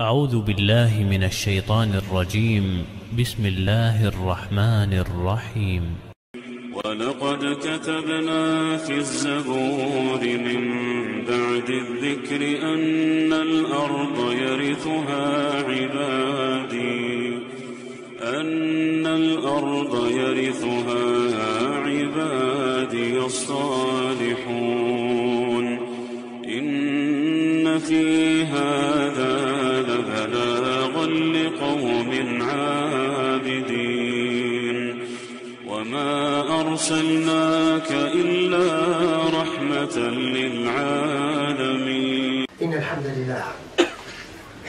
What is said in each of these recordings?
أعوذ بالله من الشيطان الرجيم. بسم الله الرحمن الرحيم. ولقد كتبنا في الزبور من بعد الذكر أن الأرض يرثها عبادي الصالحون إن في هذا لبلاغا لقوم عابدين وما أرسلناك إلا رحمة للعالمين. إن الحمد لله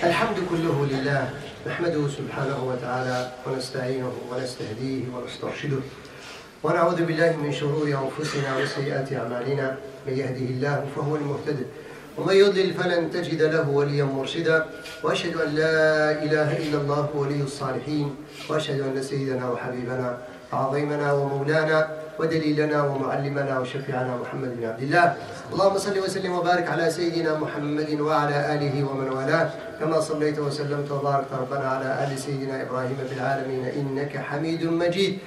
الحمد كله لله نحمده سبحانه وتعالى ونستعينه ونستهديه ونسترشده ونعوذ بالله من شرور أنفسنا وسيئات أعمالنا. من يهده الله فهو المهتد ومن يضلل فلن تجد له وليا مرشدا. وأشهد أن لا إله إلا الله ولي الصالحين وأشهد أن سيدنا وحبيبنا عظيمنا ومولانا ودليلنا ومعلمنا وشفيعنا محمد بن عبد الله. اللهم صل وسلم وبارك على سيدنا محمد وعلى آله ومن والاه كما صليت وسلمت وباركت ربنا على آل سيدنا إبراهيم في العالمين إنك حميد مجيد.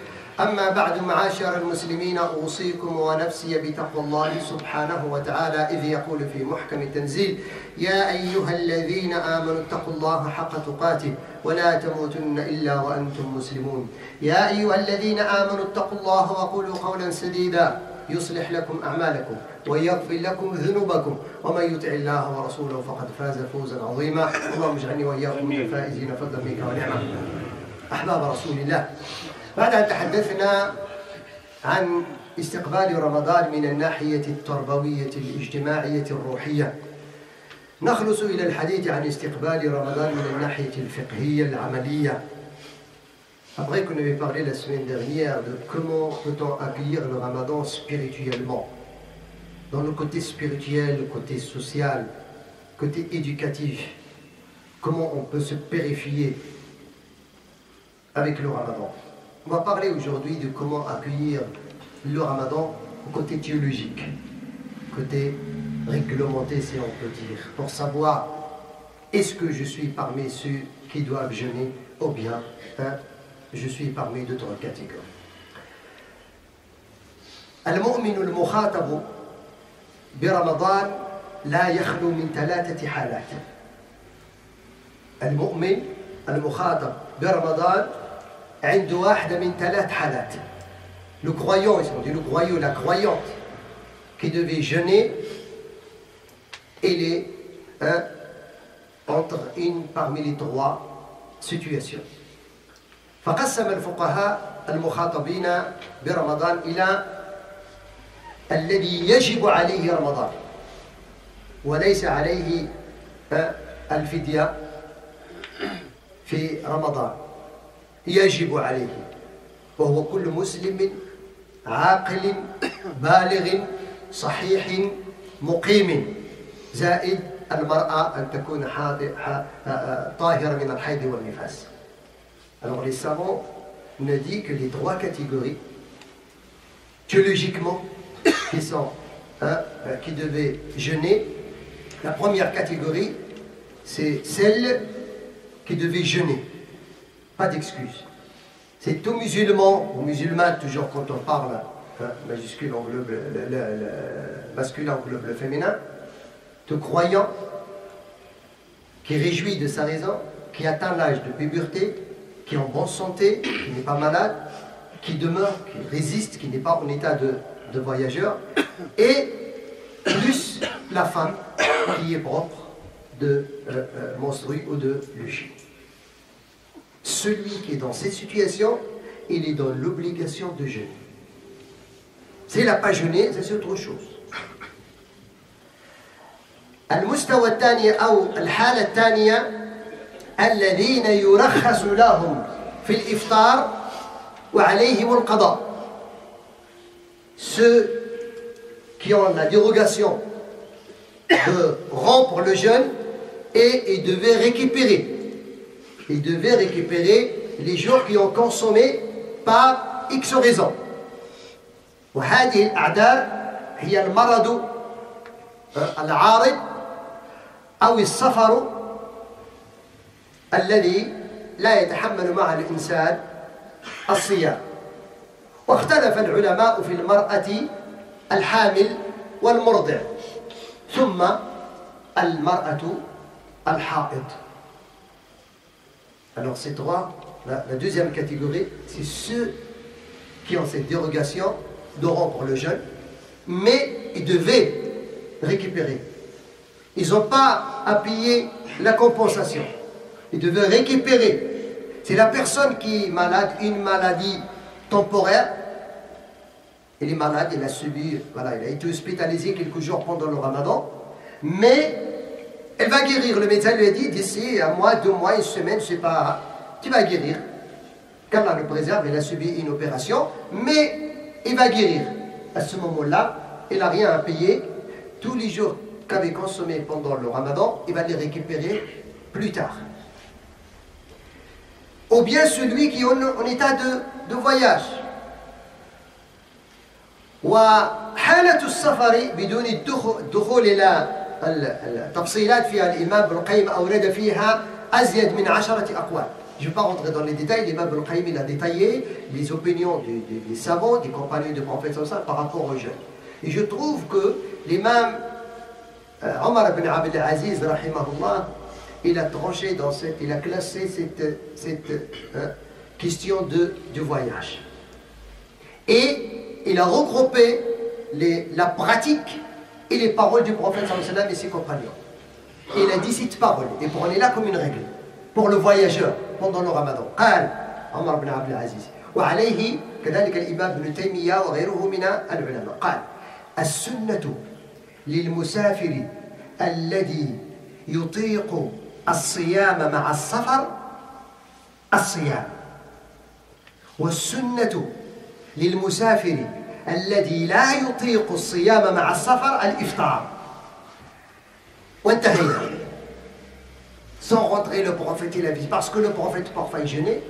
أما بعد معاشر المسلمين أوصيكم ونفسي بتقوى الله سبحانه وتعالى إذ يقول في محكم التنزيل يا أيها الذين آمنوا اتقوا الله حق تقاته ولا تموتن إلا وأنتم مسلمون. يا أيها الذين آمنوا اتقوا الله وقولوا قولا سديدا يصلح لكم أعمالكم ويغفر لكم ذنوبكم ومن يطع الله ورسوله فقد فاز فوزا عظيما. اللهم اجعلني وإياكم من الفائزين فضلا منك ونعمة. أحباب رسول الله، بعد أن تحدثنا عن استقبال رمضان من الناحية التربوية الاجتماعية الروحية، نخلص إلى الحديث عن استقبال رمضان من الناحية الفقهية العملية. Après qu'on avait parlé la semaine dernière de comment peut-on accueillir le Ramadan spirituellement, dans le côté spirituel, le côté social, le côté éducatif, comment on peut se purifier avec le Ramadan. On va parler aujourd'hui de comment accueillir le Ramadan au côté théologique, côté réglementé si on peut dire, pour savoir est-ce que je suis parmi ceux qui doivent jeûner ou bien je suis parmi d'autres catégories. المؤمن المخاطب برمضان لا يخلو من ثلاثة حالات. المؤمن المخاطب برمضان عنده واحدة من ثلاث حالات. Le croyant, ils ont dit le croyant, la croyante qui devait jeûner, elle est entre une parmi les trois situations. فقسم الفقهاء المخاطبين برمضان إلى الذي يجب عليه رمضان وليس عليه الفدية في رمضان، يجب عليه وهو كل مسلم عاقل بالغ صحيح مقيم، زائد المرأة أن تكون طاهرة من الحيض والنفاس. Alors les savants nous disent que les trois catégories, théologiquement, qui devaient jeûner, la première catégorie, c'est celle qui devait jeûner. Pas d'excuse. C'est tout musulman, ou musulman, toujours quand on parle, majuscule englobe le masculin englobe le féminin, tout croyant, qui réjouit de sa raison, qui atteint l'âge de puberté, qui est en bonne santé, qui n'est pas malade, qui demeure, qui résiste, qui n'est pas en état de voyageur, et plus la femme qui est propre de menstruer ou de lucher. Celui qui est dans cette situation, il est dans l'obligation de jeûner. S'il n'a pas jeûné, c'est autre chose. المستوى الثاني أو الحالة الثانية الذين يرخص لهم في الإفطار وعليهم القضاء. Ceux qui ont la dérogation de rompre le jeûne et ils devaient récupérer. Ils devaient récupérer les jours qui ont consommé par X raison. وهذه الأعذار هي المرض العارض أو السفر الذي لا يتحمل مع الإنسان الصيام. واختلف العلماء في المرأة الحامل والمرضع، ثم المرأة الحائض. Alors ces trois, la deuxième catégorie, c'est ceux qui ont cette dérogation de rompre le jeûne, mais ils devaient récupérer. Ils n'ont pas à payer la compensation. Ils devaient récupérer. C'est la personne qui est malade, une maladie temporaire. Il est malade, il a subi, voilà, il a été hospitalisé quelques jours pendant le ramadan, mais elle va guérir. Le médecin lui a dit d'ici un mois, 2 mois, 1 semaine, je ne sais pas, tu vas guérir. Qu'Allah le préserve, il a subi une opération, mais il va guérir. À ce moment-là, il n'a rien à payer. Tous les jours qu'avait consommé pendant le ramadan, il va les récupérer plus tard. Ou bien celui qui est en état de voyage. وحالة السفر بدون الدخول إلى التفصيلات فيها الإمام ابن القيم أورد فيها أزيد من 10 أقوال. Je ne vais pas rentrer dans les détails, l'imam Ibn Qayyim il a détaillé les opinions des savants, des compagnons du prophète par rapport au jeûne. Et je trouve que l'imam Omar ibn Abd al-Aziz, rahimahullah, il a tranché dans il a classé cette question de voyage. Et il a regroupé la pratique et les paroles du prophète et ses compagnons. Et il a dit cette parole, et prenez-la comme une règle pour le voyageur pendant le ramadan. قال عمر بن عبد العزيز وعليه كذلك الإمام ابن تيمية وغيره من العلماء قال السنة للمسافر الذي يطيق الصيام مع السفر الصيام، والسنة للمسافر الذي لا يطيق الصيام مع السفر الإفطار. وانتهينا. Sans rentrer le prophète et la vie, parce que le prophète parfois il jeûnait,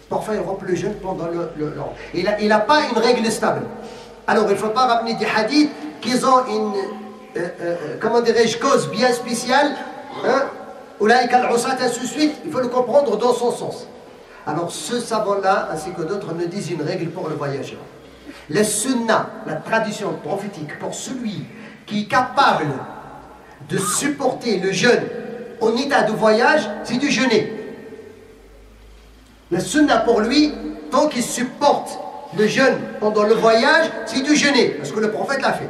parfois il rompt le jeûne pendant le il n'a pas une règle stable. Alors il ne faut pas ramener des hadiths qui ont une comment dirais-je, cause bien spéciale, Oulaïk al-Usat, ainsi de suite, il faut le comprendre dans son sens. Alors ce savant-là, ainsi que d'autres, nous disent une règle pour le voyageur. La sunna, la tradition prophétique, pour celui qui est capable de supporter le jeûne en état de voyage, c'est de jeûner. La sunna pour lui, tant qu'il supporte le jeûne pendant le voyage, c'est de jeûner, parce que le prophète l'a fait.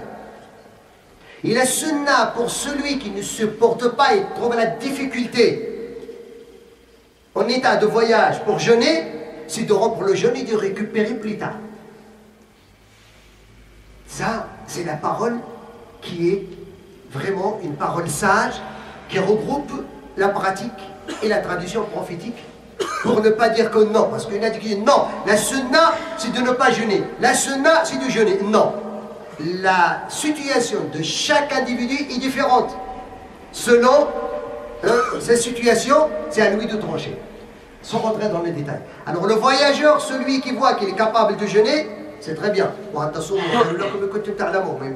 Et la sunna pour celui qui ne supporte pas et trouve la difficulté en état de voyage pour jeûner, c'est de rompre le jeûne et de récupérer plus tard. Ça, c'est la parole qui est vraiment une parole sage, qui regroupe la pratique et la tradition prophétique, pour ne pas dire que non, parce qu'il y en a qui disent non, la sunna c'est de ne pas jeûner, la sunna c'est de jeûner. Non, la situation de chaque individu est différente. Selon sa situation, c'est à lui de trancher, sans rentrer dans les détails. Alors le voyageur, celui qui voit qu'il est capable de jeûner, c'est très bien. Même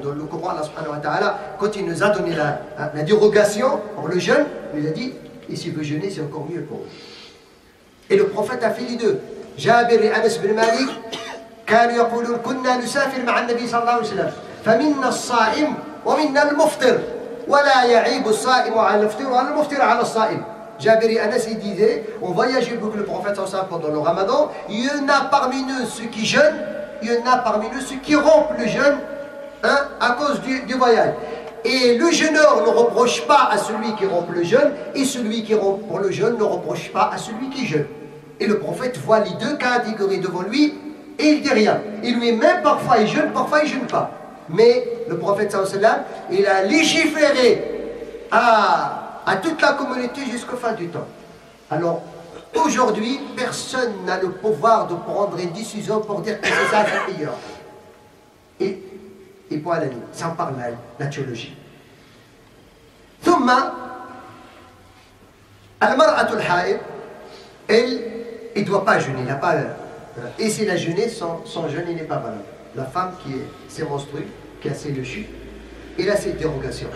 dans le Coran, Allah subhanahu wa ta'ala, quand il nous a donné la dérogation pour le jeûne, il nous a dit, et s'il veut jeûner, c'est encore mieux pour eux. Et le prophète a fait les deux. Jabir et Anas bin Malik, كانوا يقولون كنا نسافر مع النبي صلى الله عليه وسلم فمنا الصائم ومنا المفطر ولا يعيب الصائم على المفطر ولا المفطر على الصائم. Jabir et Anas disaient, on voyageait beaucoup le prophète pendant le ramadan, il y en a parmi nous ceux qui jeûnent, il y en a parmi nous ceux qui rompent le jeûne à cause du voyage. Et le jeûneur ne reproche pas à celui qui rompt le jeûne, et celui qui rompt le jeûne ne reproche pas à celui qui jeûne. Et le prophète voit les deux catégories devant lui, et il ne dit rien. Et lui-même, parfois il jeûne, parfois il ne jeûne pas. Mais le prophète sallallahu alayhi wa sallam, il a légiféré à toute la communauté jusqu'au fin du temps. Alors, aujourd'hui, personne n'a le pouvoir de prendre une décision pour dire que c'est ça le meilleur. Et point à la ligne, ça en parle la théologie. ثم المرأة الحائض, elle ne doit pas jeûner, et si elle a jeûné, son jeûne n'est pas valable. La femme qui s'est menstruée, qui a ses lechus, elle a cette dérogation.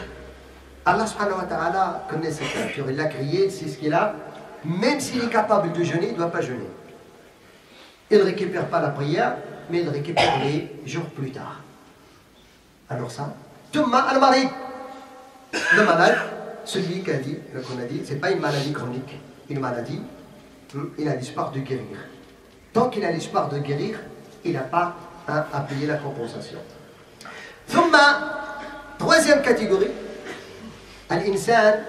Allah subhanahu wa ta'ala connaît cette nature, il l'a créée, c'est ce qu'il a même s'il est capable de jeûner, il ne doit pas jeûner. Il ne récupère pas la prière, mais il récupère les jours plus tard. Alors ça, le malade, celui qu'on a dit, ce n'est pas une maladie chronique, une maladie, il a l'espoir de guérir. Tant qu'il a l'espoir de guérir, il n'a pas à payer la compensation. Troisième catégorie, الإنسان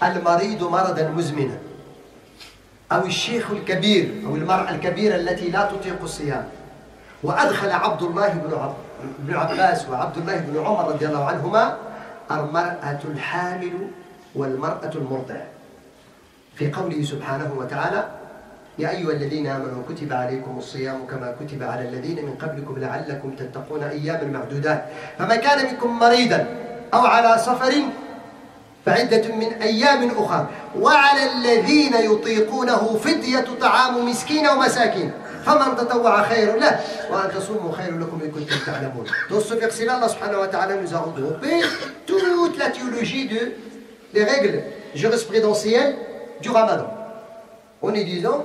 المريض مرضا مزمنا أو الشيخ الكبير أو المرأة الكبيرة التي لا تطيق الصيام. وأدخل عبد الله بن عباس وعبد الله بن عمر رضي الله عنهما المرأة الحامل والمرأة المرضع في قوله سبحانه وتعالى: يا أيها الذين آمنوا كتب عليكم الصيام كما كتب على الذين من قبلكم لعلكم تتقون أياما معدودات فمن كان منكم مريضا أو على سفر فعدة من أيام أخرى وعلى الذين يطيقونه فدية طعام مسكين ومساكين فمن تطوع خير له وأن تصوموا خير لكم إن كنتم تعلمون. Dans ce verset-là, Allah subhanahu wa ta'ala nous a regroupé toute la théologie des règles jurisprudentielles du Ramadan. En y disant,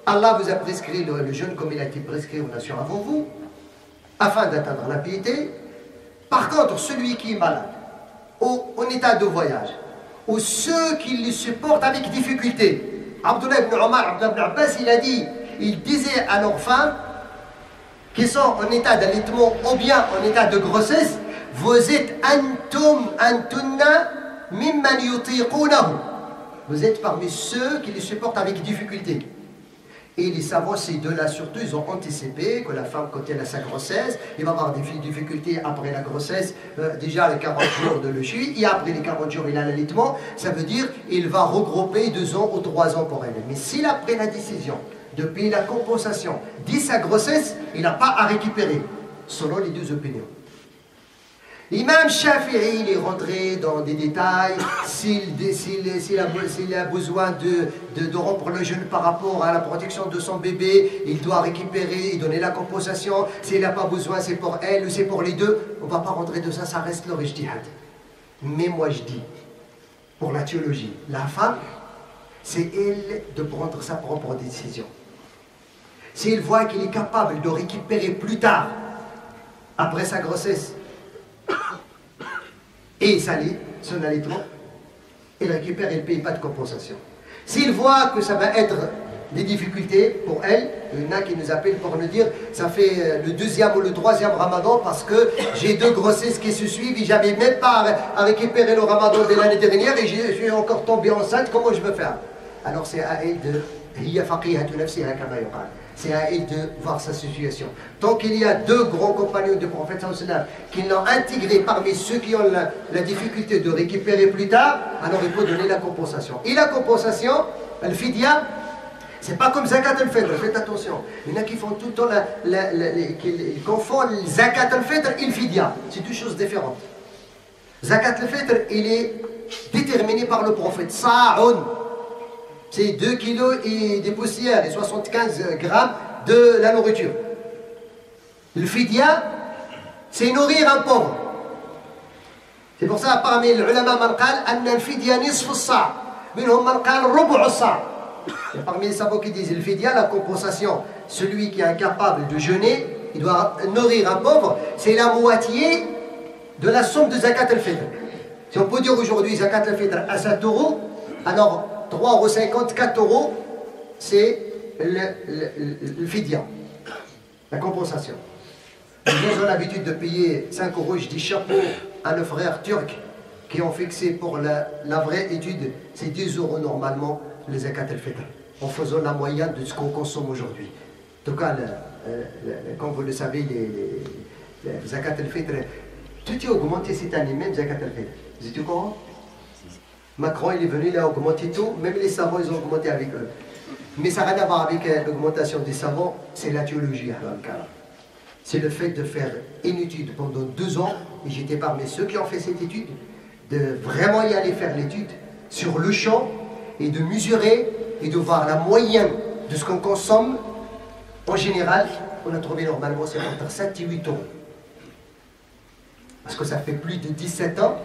Allah vous a prescrit le jeûne comme il a été prescrit aux nations avant vous, afin d'atteindre la piété. Par contre, celui qui est malade, en état de voyage, ou ceux qui le supportent avec difficulté, Abdullah ibn Omar, Abdullah ibn Abbas, il disait à leurs femmes qui sont en état d'allaitement ou bien en état de grossesse: vous êtes antunna mimman yutiqunahu. Vous êtes parmi ceux qui les supportent avec difficulté. Et les savants, ces deux-là surtout, ils ont anticipé que la femme, quand elle a sa grossesse, il va avoir des difficultés après la grossesse, déjà les 40 jours de le chui, et après les 40 jours, il a l'allaitement. Ça veut dire qu'il va regrouper 2 ans ou 3 ans pour elle. Mais s'il a pris la décision de payer la compensation dès sa grossesse, il n'a pas à récupérer, selon les deux opinions. L'imam Shafi'i, il est rentré dans des détails, s'il a besoin de rompre le jeûne par rapport à la protection de son bébé, il doit récupérer et donner la compensation. S'il n'a pas besoin, c'est pour elle ou c'est pour les deux. On ne va pas rentrer de ça, ça reste leur ijtihad. Mais moi je dis, pour la théologie, la femme, c'est elle de prendre sa propre décision. S'il voit qu'il est capable de récupérer plus tard, après sa grossesse, et son allaitement, il récupère et il ne paye pas de compensation. S'il voit que ça va être des difficultés pour elle, il y en a qui nous appellent pour nous dire: ça fait le 2e ou le 3e ramadan parce que j'ai 2 grossesses qui se suivent et j'avais même pas à récupérer le ramadan de l'année dernière et je suis encore tombé enceinte, comment je veux faire? Alors c'est à elle de c'est à elle de voir sa situation. Tant qu'il y a 2 grands compagnons du prophète qui l'ont intégré parmi ceux qui ont la difficulté de récupérer plus tard, alors il faut donner la compensation. Et la compensation, le fidya, c'est pas comme zakat al-fitr, faites attention. Il y en a qui font tout le temps, qui confondent zakat al-fitr et le fidya. C'est 2 choses différentes. Zakat al-fitr, il est déterminé par le prophète. Sa'un. C'est 2 kilos et des poussières et 75 grammes de la nourriture. Le fidya, c'est nourrir un pauvre. C'est pour ça, parmi les ulama, man qal anna al-fidya nisf as-sa', minhum man qal rubu' as-sa'. Parmi les savants qui disent le fidya, la compensation, celui qui est incapable de jeûner, il doit nourrir un pauvre, c'est la moitié de la somme de zakat al-fitr. Si on peut dire aujourd'hui zakat al-fitr à 7 €, alors 3,50 €, 4 €, c'est le fidya, la compensation. Ils ont l'habitude de payer 5 €, je dis chapeau à nos frères turcs qui ont fixé pour la vraie étude, c'est 10 € normalement, les zakat al-fitr, en faisant la moyenne de ce qu'on consomme aujourd'hui. En tout cas, comme vous le savez, les zakat al-fitr, tout est augmenté cette année, même zakat al-fitr. Vous êtes au courant? Macron, il est venu, il a augmenté tout, même les savants, ils ont augmenté avec eux. Mais ça n'a rien à voir avec l'augmentation des savants, c'est la théologie. C'est le fait de faire une étude pendant 2 ans, et j'étais parmi ceux qui ont fait cette étude, de vraiment y aller faire l'étude sur le champ, et de mesurer, et de voir la moyenne de ce qu'on consomme. En général, on a trouvé normalement, c'est entre 7 et 8 €. Parce que ça fait plus de 17 ans,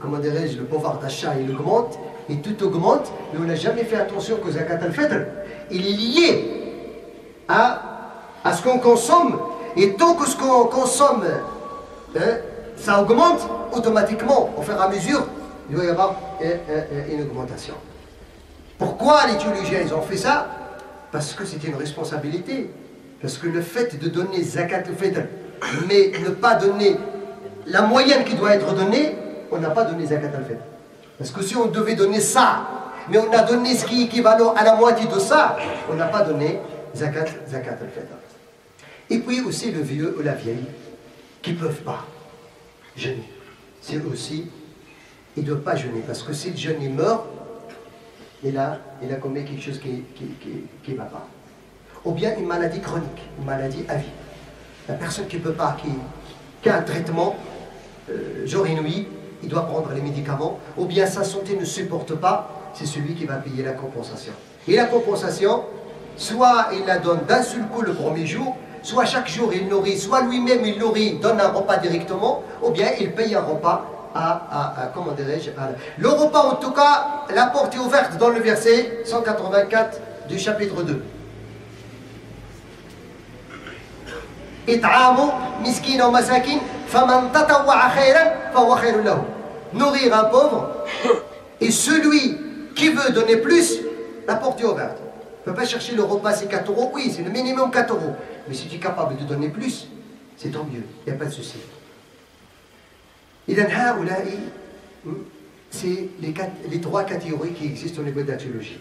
comment dirais-je, le pouvoir d'achat il augmente, et tout augmente, mais on n'a jamais fait attention que Zakat al-Fitr, il est lié à ce qu'on consomme, et tant que ce qu'on consomme, ça augmente automatiquement, au fur et à mesure, il doit y avoir une augmentation. Pourquoi les théologiens ils ont fait ça? Parce que c'est une responsabilité. Parce que le fait de donner Zakat al-Fitr, mais ne pas donner la moyenne qui doit être donnée, on n'a pas donné Zakat al-Fitr. Parce que si on devait donner ça, mais on a donné ce qui est équivalent à la moitié de ça, on n'a pas donné Zakat al-Fitr. Et puis aussi le vieux ou la vieille qui ne peuvent pas jeûner. C'est eux aussi, ils ne doivent pas jeûner. Parce que si le jeûne il meurt, il a commis quelque chose qui ne va pas. Ou bien une maladie chronique, une maladie à vie. La personne qui ne peut pas, qui a un traitement jour et nuit, il doit prendre les médicaments, ou bien sa santé ne supporte pas, c'est celui qui va payer la compensation. Et la compensation, soit il la donne d'un seul coup le premier jour, soit chaque jour il nourrit, soit lui-même il nourrit, donne un repas directement, ou bien il paye un repas comment dirais-je, le repas en tout cas, la porte est ouverte dans le verset 184 du chapitre 2. Nourrir un pauvre, et celui qui veut donner plus, la porte est ouverte. On ne peut pas chercher le repas, c'est 4 euros, oui, c'est le minimum 4 euros. Mais si tu es capable de donner plus, c'est tant mieux, il n'y a pas de souci. C'est les 3 catégories qui existent au niveau de la théologie.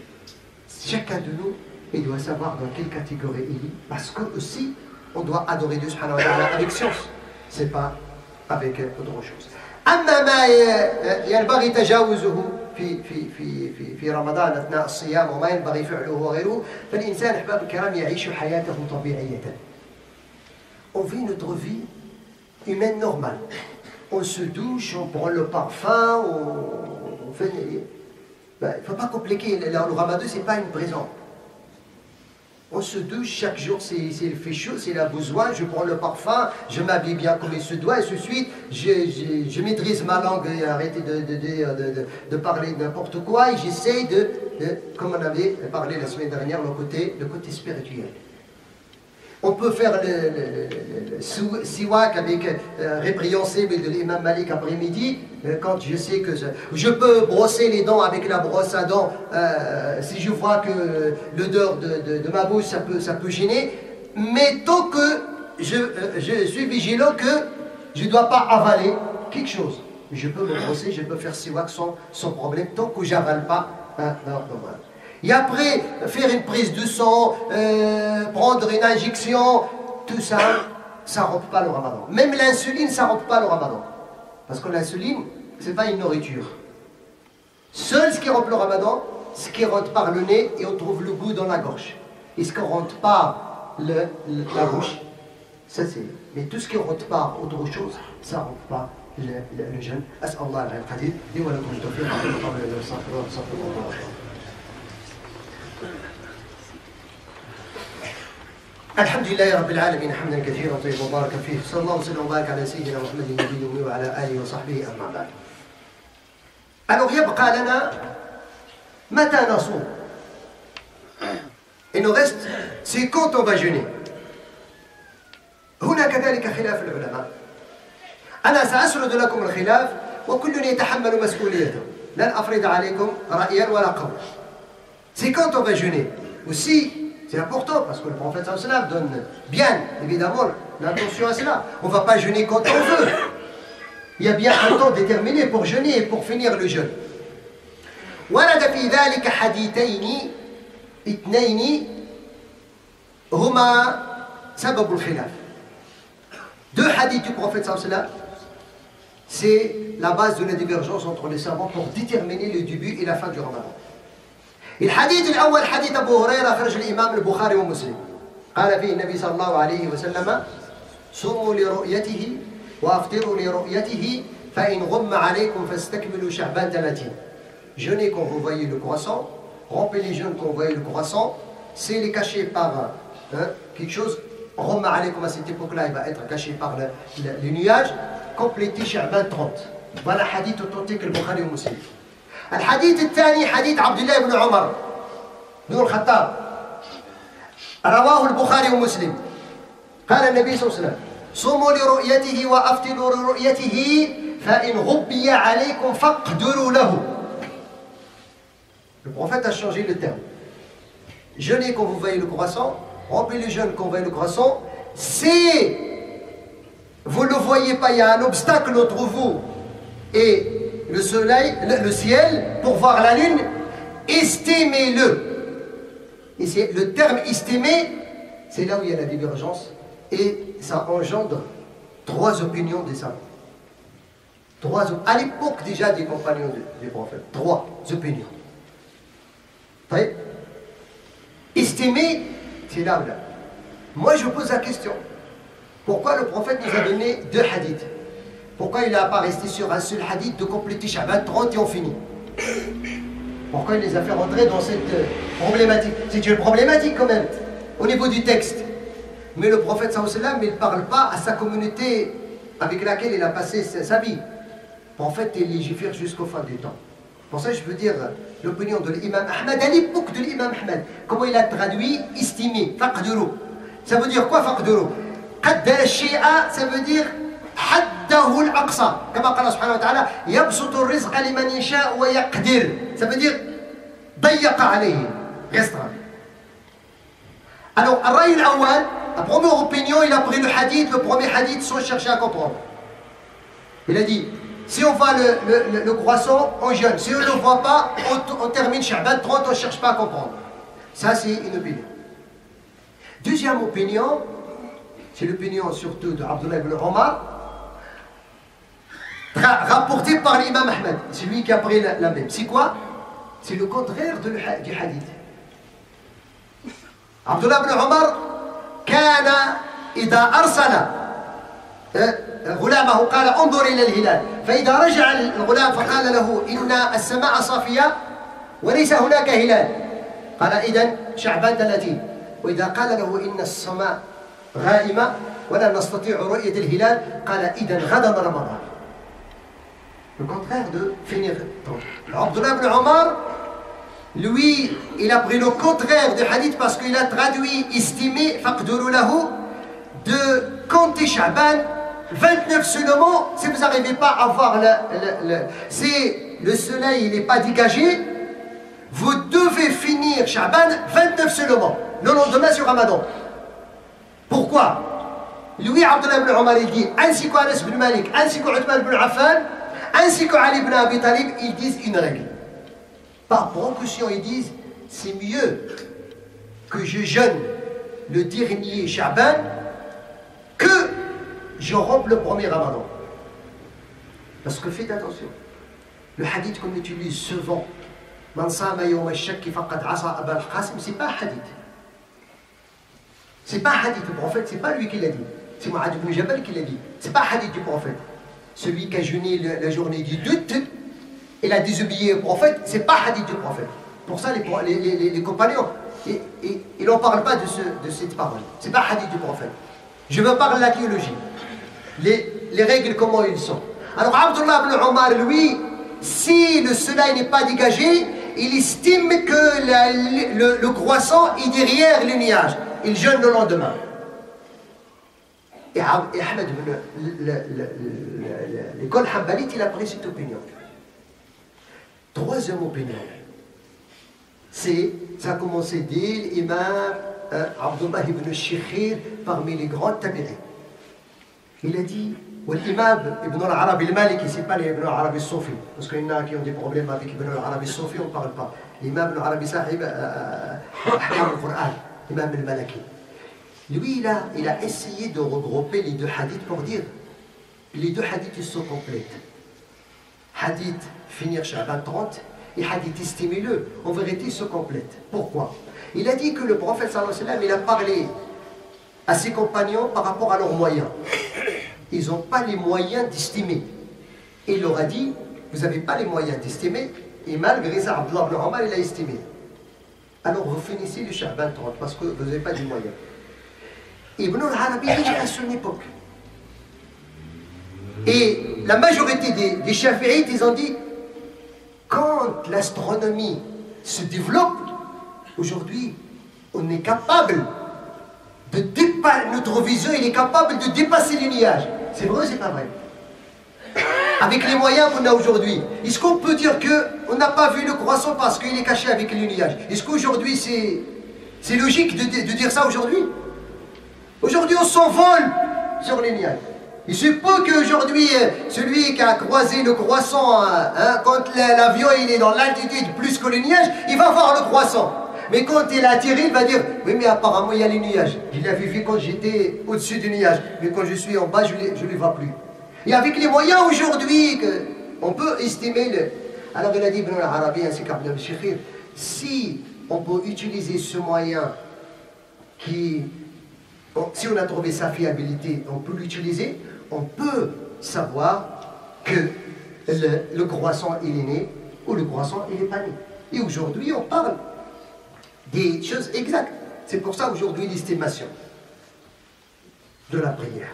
Chacun de nous, il doit savoir dans quelle catégorie il est, parce que aussi, on doit adorer Dieu subhanahu wa ta'ala avec science, c'est pas avec autre chose. أما ما ينبغي تجاوزه في رمضان أثناء الصيام وما ينبغي فعله وغيره فالإنسان أحباب الكرام يعيش حياته طبيعية. On vit notre vie humaine normale. On se douche, on prend le parfum, on fait... Il ne faut pas compliquer, le ramadan ce n'est pas une prison. On se douche chaque jour, s'il fait chaud, s'il a besoin, je prends le parfum, je m'habille bien comme il se doit, et ainsi de suite, je maîtrise ma langue et arrêter de parler n'importe quoi, et j'essaie comme on avait parlé la semaine dernière, le côté spirituel. On peut faire le siwak avec répréhensible de l'imam Malik après-midi, quand je sais que je peux brosser les dents avec la brosse à dents, si je vois que l'odeur de ma bouche ça peut gêner, mais tant que je suis vigilant que je ne dois pas avaler quelque chose. Je peux me brosser, je peux faire siwak sans problème, tant que je n'avale pas normal. Et après, faire une prise de sang, prendre une injection, tout ça, ça ne rompt pas le ramadan. Même l'insuline, ça ne rompt pas le ramadan. Parce que l'insuline, ce n'est pas une nourriture. Seul ce qui rompt le ramadan, ce qui rentre par le nez et on trouve le goût dans la gorge. Et ce qui rentre par la bouche, ça c'est. Mais tout ce qui rentre par autre chose, ça ne rompt pas le jeûne. As'Allah al-Qadir, li wa lakum tawfiq, الحمد لله رب العالمين حمدا كثيرا طيبا مباركا فيه صلى الله وسلم وبارك على سيدنا محمد النبي الأمي وعلى آله وصحبه أما بعد. Alors يبقى لنا متى نصوم. Il nous reste c'est quand on va jeûner. هنا كذلك خلاف العلماء. أنا سأسرد لكم الخلاف وكل يتحمل مسؤوليته. لن أفرض عليكم رأيا ولا قولا. C'est quand on va jeûner. Aussi c'est important parce que le prophète sallallahu donne bien, évidemment, l'attention à cela. On ne va pas jeûner quand on veut. Il y a bien un temps déterminé pour jeûner et pour finir le jeûne. ورد في ذلك حديثين اثنين هما سبب الخلاف. Deux hadiths du prophète sallallahu c'est la base de la divergence entre les savants pour déterminer le début et la fin du ramadan. الحديث الأول حديث أبو هريرة خرج الإمام البخاري ومسلم قال فيه النبي صلى الله عليه وسلم صوموا لرؤيته وأفطروا لرؤيته فإن غم عليكم فاستكملوا شعبان 30. Jeûnez quand vous voyez le croissant, rompez les jeûnes quand vous voyez le croissant, c'est les caché par quelque chose, غم عليكم à cette époque-là il va être caché par le nuage, complétez Sha'ban 30. Voilà hadith authentique le Bukhari ou Muslim. الحديث الثاني حديث عبد الله بن عمر بن الخطاب رواه البخاري ومسلم. قال النبي صلى الله عليه وسلم: صوموا لرؤيته وافطروا لرؤيته فإن غبي عليكم فاقدروا له. Le prophète a changé le terme. Jeûnez quand vous voyez le croissant, remplissez le jeûne quand vous voyez le croissant. Si vous ne le voyez pas, il y a un obstacle entre vous et le soleil, le ciel, pour voir la lune, estimez-le. Et c'est le terme estimer, c'est là où il y a la divergence et ça engendre trois opinions des savants. À l'époque déjà des compagnons des prophètes, trois opinions. Estimer, c'est là. Moi je pose la question, pourquoi le prophète nous a donné deux hadiths? Pourquoi il n'a pas resté sur un seul hadith de compléter Sha'ban 30 et on finit? Pourquoi il les a fait rentrer dans cette problématique? C'est une problématique quand même, au niveau du texte. Mais le prophète sallallahu alayhi wa sallam, il ne parle pas à sa communauté avec laquelle il a passé sa vie. En fait, il légifère jusqu'au fin des temps. Pour ça, je veux dire l'opinion de l'imam Ahmed, à l'époque de l'imam Ahmed, comment il a traduit estimé, faqduru. Ça veut dire quoi faqduru? Qaddar al-shay'a, ça veut dire haddahu al-aqsa. Comme Allah subhanahu wa ta'ala, yabsutu ar-rizqa liman yasha wa yaqdir. Ça veut dire dayaqa alayhi, restreint. Alors, al-ra'y al-awwal, la première opinion, il a pris le hadith, le premier hadith, sans chercher à comprendre. Il a dit: si on voit le croissant, on jeûne. Si on ne le voit pas, on termine Sha'ban 30, on ne cherche pas à comprendre. Ça, c'est une opinion. Deuxième opinion, c'est l'opinion surtout de Abdullah ibn Omar, rapportée par l'imam Ahmed. C'est lui qui a pris la même. C'est quoi? C'est le contraire du hadith. Abdullah ibn Omar, كان إذا أرسل غلامه قال انظر إلى الهلال، فإذا رجع الغلام فقال له إن السماء صافية وليس هناك هلال، قال إذن شعبان 30. وإذا قال له إن السماء غائمة ولا نستطيع رؤية الهلال قال إذن غدا رمضان. Le contraire de finir. Abdullah ibn Omar, lui, il a pris le contraire du hadith parce qu'il a traduit estimé faqduru lahu de compter Sha'ban 29 seulement. Si vous n'arrivez pas à voir si le soleil n'est pas dégagé, vous devez finir Sha'ban 29 seulement, le lendemain sur Ramadan. Pourquoi? Lui, Abdullah ibn Omar, il dit, ainsi qu'Anas ibn Malik, ainsi qu'Uthman ibn Affan, ainsi qu'Ali ibn Abi Talib, ils disent une règle. Par précaution, ils disent, c'est mieux que je jeûne le dernier Sha'ban que je rompe le premier Ramadan. Parce que faites attention, le hadith qu'on utilise souvent, Man sama yawm al-shakki faqad asa Aba al-Qasim, c'est pas hadith. C'est pas hadith du prophète, c'est pas lui qui l'a dit. C'est Mu'adh ibn Jabal qui l'a dit. C'est pas hadith du prophète. Celui qui a jeûné la journée du doute, il a désobéi au prophète, c'est pas hadith du prophète. Pour ça, les compagnons, ils n'en parlent pas de cette parole. C'est pas hadith du prophète. Je veux parler de la théologie. Les règles, comment ils sont. Alors, Abdullah ibn Omar, lui, si le soleil n'est pas dégagé, il estime que le croissant est derrière le nuage. Il jeûne le lendemain. Et Ahmed, l'école Hanbalite, il a pris cette opinion. Troisième opinion, ça a commencé dès l'imam Abdullah ibn Shikhir, parmi les grands tabi'in. Il a dit, l'imam Ibn al-Arabi al-Maliki, ce n'est pas l'Ibn al-Arabi al-Soufi, parce qu'il y en a qui ont des problèmes avec Ibn al-Arabi al-Soufi, on ne parle pas. L'imam Ibn al-Arabi sahib Ahkam al-Qur'an, l'imam al-Maliki. Lui, il a essayé de regrouper les deux hadiths pour dire, les deux hadiths ils sont complètes. Hadith finir Sha'ban 30 et hadith estimez-le, en vérité ils se complètent. Pourquoi? Il a dit que le prophète sallallahu alayhi wa sallam, il a parlé à ses compagnons par rapport à leurs moyens. Ils n'ont pas les moyens d'estimer. Et il leur a dit, vous n'avez pas les moyens d'estimer, et malgré ça, Abdullah ibn Omar, il a estimé. Alors vous finissez le Sha'ban 30 parce que vous n'avez pas les moyens. Ibn al-Arabi est à son époque. Et la majorité des Shafi'ites, ils ont dit, quand l'astronomie se développe, aujourd'hui, on est capable de dépasser, notre vision, il est capable de dépasser les nuages. C'est vrai ou c'est pas vrai? Avec les moyens qu'on a aujourd'hui, est-ce qu'on peut dire qu'on n'a pas vu le croissant parce qu'il est caché avec les nuages? Est-ce qu'aujourd'hui c'est logique de dire ça aujourd'hui? Aujourd'hui on s'envole sur les nuages. Il se peut qu'aujourd'hui, celui qui a croisé le croissant, quand l'avion il est dans l'altitude plus que le nuage, il va voir le croissant. Mais quand il atterrit, il va dire, oui mais apparemment il y a les nuages. Je l'avais vu quand j'étais au-dessus du nuage, mais quand je suis en bas, je ne les vois plus. Et avec les moyens aujourd'hui, on peut estimer Alors il a dit Ibn al-Arabi ainsi qu'Abd al-Shikhir, si on peut utiliser ce moyen si on a trouvé sa fiabilité, on peut l'utiliser, on peut savoir que le croissant il est né ou le croissant il n'est pas né. Et aujourd'hui on parle des choses exactes. C'est pour ça aujourd'hui l'estimation de la prière,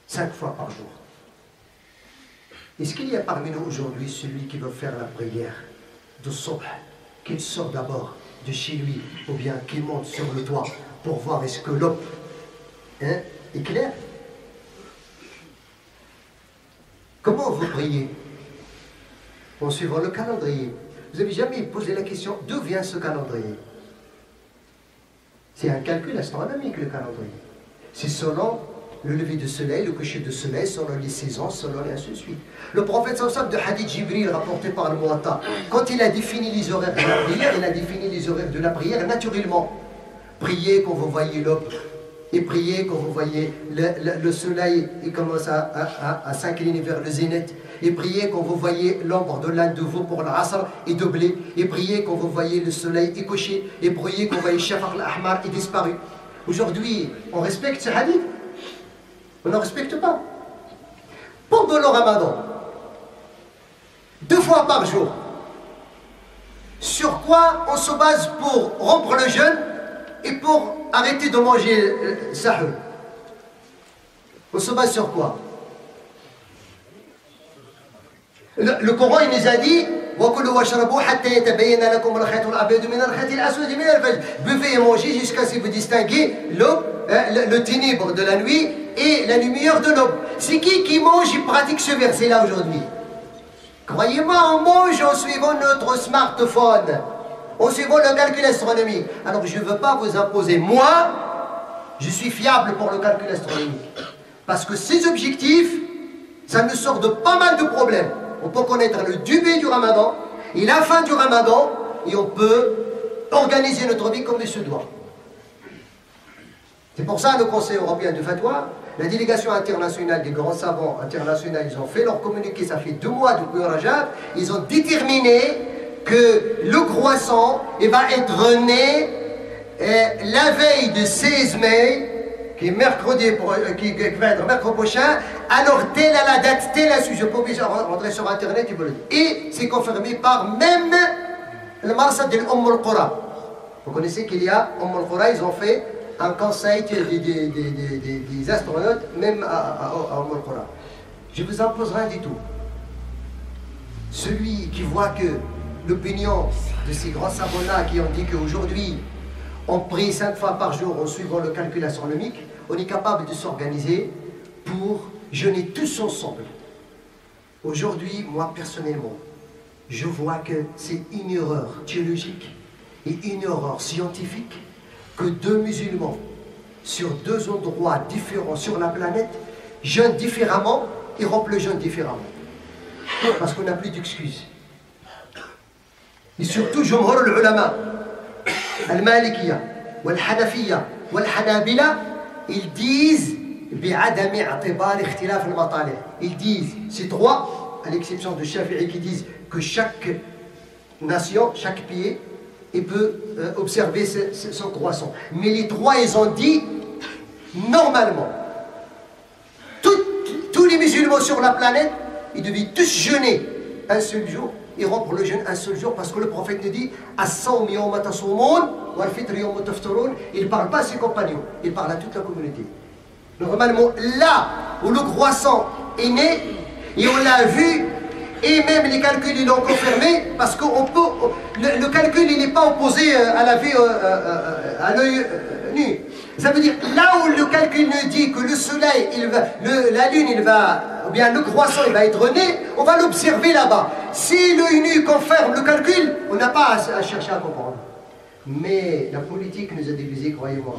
5 fois par jour. Est-ce qu'il y a parmi nous aujourd'hui celui qui veut faire la prière de Subh, qu'il sort d'abord de chez lui ou bien qu'il monte sur le toit pour voir est-ce que l'aube est claire? Comment vous priez? En suivant le calendrier. Vous n'avez jamais posé la question d'où vient ce calendrier? C'est un calcul astronomique le calendrier. C'est selon le lever du soleil, le coucher du soleil, selon les saisons, selon et ainsi de suite. Le prophète sallallahu de Hadith Jibril rapporté par le Muwatta, quand il a défini les horaires de la prière, il a défini les horaires de la prière naturellement. Priez quand vous voyez l'aube, et priez quand vous voyez le soleil, il commence à s'incliner vers le zénith, et priez quand vous voyez l'ombre de l'un de vous pour l'Asr et doublé, et priez quand vous voyez le soleil est couché, et priez quand vous voyez Shafaq al-Ahmar est disparu. Aujourd'hui, on respecte ces hadiths? On ne respecte pas. Pendant le Ramadan, 2 fois par jour, sur quoi on se base pour rompre le jeûne et pour arrêter de manger sahur? On se base sur quoi? Le Coran il nous a dit buvez et mangez jusqu'à ce que vous distinguez le ténèbre de la nuit et la lumière de l'aube. C'est qui mange et pratique ce verset là aujourd'hui? Croyez-moi, on mange en suivant notre smartphone, en suivant le calcul astronomique. Alors je ne veux pas vous imposer, moi je suis fiable pour le calcul astronomique, parce que ces objectifs ça nous sort de pas mal de problèmes. On peut connaître le début du Ramadan et la fin du Ramadan, et on peut organiser notre vie comme il se doit. C'est pour ça le Conseil européen de Fatwa, la délégation internationale des grands savants internationaux, ils ont fait leur communiqué, ça fait 2 mois depuis Rajab, ils ont déterminé que le croissant il va être né la veille de 16 mai, qui est mercredi, qui va être mercredi prochain, alors telle à la date, telle à sujet, je peux rentrer sur internet et vous le dire. Et c'est confirmé par même le Marsad de Umm al-Qura. Vous connaissez qu'il y a Umm al-Qura, ils ont fait un conseil des astronautes, même à Umm al-Qura. Je vous impose rien du tout. Celui qui voit que l'opinion de ces grands savants-là qui ont dit qu'aujourd'hui, on prie 5 fois par jour en suivant le calcul astronomique, on est capable de s'organiser pour jeûner tous ensemble. Aujourd'hui, moi personnellement, je vois que c'est une erreur théologique et une erreur scientifique que 2 musulmans sur 2 endroits différents sur la planète jeûnent différemment et rompent le jeûne différemment. Parce qu'on n'a plus d'excuses. Et surtout, Jumhur al-Ulama, al-Malikiyya, wal-Hanafiya, wal-Hanabila, ils disent ils disent, ces 3, à l'exception de Shafi'i qui disent que chaque nation, chaque pays, il peut observer son croissant. Mais les 3, ils ont dit, normalement, tous les musulmans sur la planète, ils devaient tous jeûner un seul jour et rompre le jeûne un seul jour, parce que le prophète nous dit il ne parle pas à ses compagnons, il parle à toute la communauté. Normalement, là où le croissant est né, et on l'a vu, Et même les calculs, ils l'ont confirmé, parce que le calcul, il n'est pas opposé à la vue, à l'œil nu. Ça veut dire, là où le calcul nous dit que le soleil, la lune, ou bien le croissant, il va être né, on va l'observer là-bas. Si l'œil nu confirme le calcul, on n'a pas à chercher à comprendre. Mais la politique nous a divisés, croyez-moi.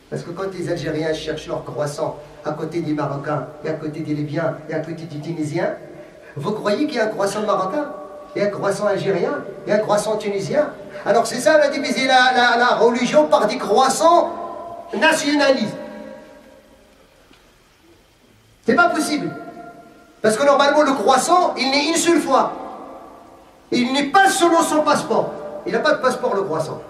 Parce que quand les Algériens cherchent leur croissant à côté des Marocains, et à côté des Libyens, et à côté des Tunisiens, vous croyez qu'il y a un croissant marocain, et un croissant algérien, et un croissant tunisien? Alors c'est ça, on a divisé la religion par des croissants nationalistes. C'est pas possible. Parce que normalement le croissant, il naît une seule fois. Il n'est pas selon son passeport. Il n'a pas de passeport le croissant.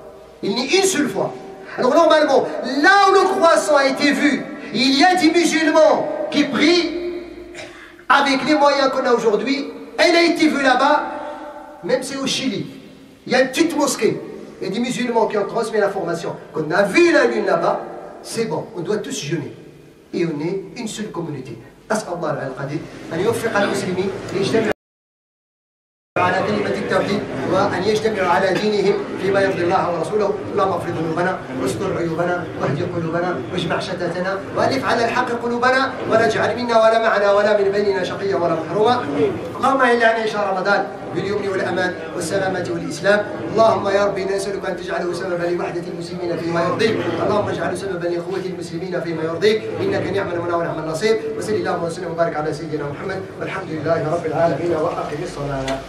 Il naît une seule fois. Alors normalement, là où le croissant a été vu, il y a des musulmans qui prient avec les moyens qu'on a aujourd'hui. Elle a été vue là-bas, même c'est au Chili. Il y a une petite mosquée. Il y a des musulmans qui ont transmis l'information qu'on a vu la lune là-bas. C'est bon, on doit tous jeûner. Et on est une seule communauté. أسأل الله العلي القدير أن يوفق المسلمين ليجتمعوا على كلمة التوحيد وأن يجتمعوا على دينهم فيما يرضي الله ورسوله. اللهم اغفر ذنوبنا واستر عيوبنا واهد قلوبنا واجمع شتاتنا وألف على الحق قلوبنا ولا اجعل منا ولا معنا ولا من بيننا شقيا ولا محروما. اللهم إلا علينا شهر رمضان باليمن والأمان والسلامة والإسلام. اللهم يا ربي نسألك أن تجعله سببا لوحدة المسلمين فيما يرضيك. اللهم اجعله سببا لقوة المسلمين فيما يرضيك إنك نعم المولى ونعم النصير. وصل اللهم وسلم وبارك على سيدنا محمد والحمد لله رب العالمين وأقم الصلاة.